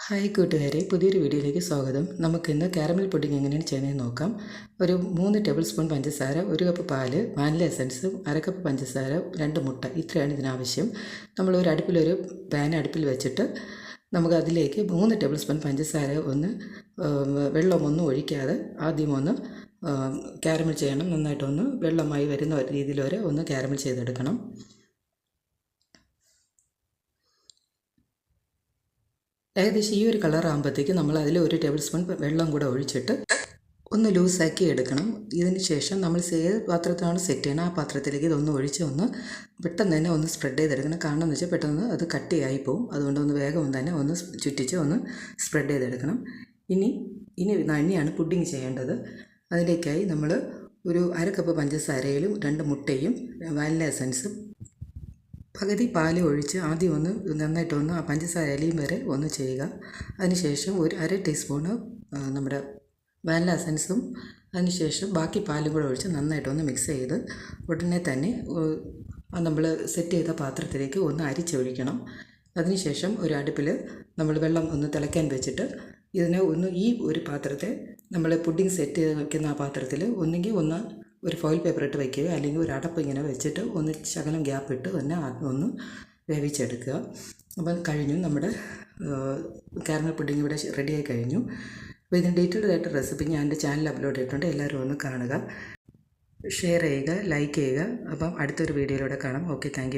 Hi കൂട്ടുകാരെ, പുതിയൊരു വീഡിയോയിലേക്ക് സ്വാഗതം. നമുക്കിന്ന് കാരമൽ പുഡിംഗ് എങ്ങനെയാണ് ചെയ്യുന്നതെന്ന് നോക്കാം. ഒരു 3 ടേബിൾ സ്പൂൺ പഞ്ചസാര, 1 കപ്പ് പാല്, വാനില എസൻസ്, 1/2 കപ്പ് പഞ്ചസാര, 2 മുട്ട, ഇത്രയാണ് ഇതിനാവശ്യം. നമ്മൾ ഒരു പാൻ അടുപ്പിൽ വെച്ചിട്ട് നമുക്ക് അതിലേക്ക് 3 ടേബിൾ സ്പൂൺ പഞ്ചസാര വെള്ളമൊന്നും ഒഴിക്കാതെ ആദ്യം കാരമൽ ചെയ്യണം. നന്നായിട്ടൊന്ന് വെള്ളമായി വരുന്ന രീതിയിൽ വരെ കാരമൽ ചെയ്തെടുക്കണം. ഏകദേശം ഈ ഒരു കളർ ആകുമ്പോഴത്തേക്ക് നമ്മൾ അതിൽ 1 ടേബിൾ സ്പൂൺ വെള്ളം കൂടെ ഒഴിച്ചിട്ട് ലൂസാക്കി എടുക്കണം. ഇതിന് ശേഷം നമ്മൾ ഏത് പാത്രത്തിലാണ് സെറ്റ് ചെയ്യണം ആ പാത്രത്തിലേക്ക് ഇതൊന്ന് ഒഴിച്ച് പെട്ടെന്ന് തന്നെ സ്പ്രെഡ് ചെയ്തെടുക്കണം. കാരണം എന്ന് വെച്ചാൽ പെട്ടെന്ന് അത് കട്ടിയായി പോവും. അതുകൊണ്ട് വേഗം തന്നെ ചുറ്റിച്ച് സ്പ്രെഡ് ചെയ്തെടുക്കണം. ഇനി ഇനിയാണ് പുഡിംഗ് ചെയ്യേണ്ടത്. അതിലേക്കായി നമ്മൾ ഒരു 1/2 കപ്പ് പഞ്ചസാരയിലും 2 മുട്ടയും വാനില എസൻസും പകുതി പാൽ ഒഴിച്ച് ആദ്യം നന്നായിട്ട് ആ പഞ്ചസാര അലിയും വരെ ചെയ്യുക. അതിനുശേഷം ഒരു 1/2 ടീസ്പൂണ് നമ്മുടെ വാനില എസൻസും അതിനുശേഷം ബാക്കി പാലും കൂടെ ഒഴിച്ച് നന്നായിട്ട് മിക്സ് ചെയ്ത് ഉടനെ തന്നെ നമ്മൾ സെറ്റ് ചെയ്ത പാത്രത്തിലേക്ക് അരിച്ചൊഴിക്കണം. അതിനുശേഷം ഒരു അടുപ്പിൽ നമ്മൾ വെള്ളം തിളയ്ക്കാൻ വെച്ചിട്ട് ഇതിനെ ഈ ഒരു പാത്രത്തെ നമ്മൾ പുഡിംഗ് സെറ്റ് ചെയ്ത് വയ്ക്കുന്ന ആ പാത്രത്തിൽ ഒന്നുകിൽ ഒരു ഫോയിൽ പേപ്പർ ഇട്ട് വയ്ക്കുക, അല്ലെങ്കിൽ ഒരു അടപ്പ് ഇങ്ങനെ വെച്ചിട്ട് ശകലം ഗ്യാപ്പ് ഇട്ട് വേവിച്ചെടുക്കുക. അപ്പം കഴിഞ്ഞു, നമ്മുടെ കാരമൽ പുഡിംഗ് ഇവിടെ റെഡിയായി കഴിഞ്ഞു. അപ്പോൾ ഇതിന് ഡീറ്റെയിൽഡ് ആയിട്ട് റെസിപ്പി ഞാൻ എൻ്റെ ചാനൽ അപ്ലോഡ് ചെയ്തിട്ടുണ്ട്. എല്ലാവരും കാണുക, ഷെയർ ചെയ്യുക, ലൈക്ക് ചെയ്യുക. അപ്പം അടുത്തൊരു വീഡിയോയിലൂടെ കാണാം. Okay, thank you.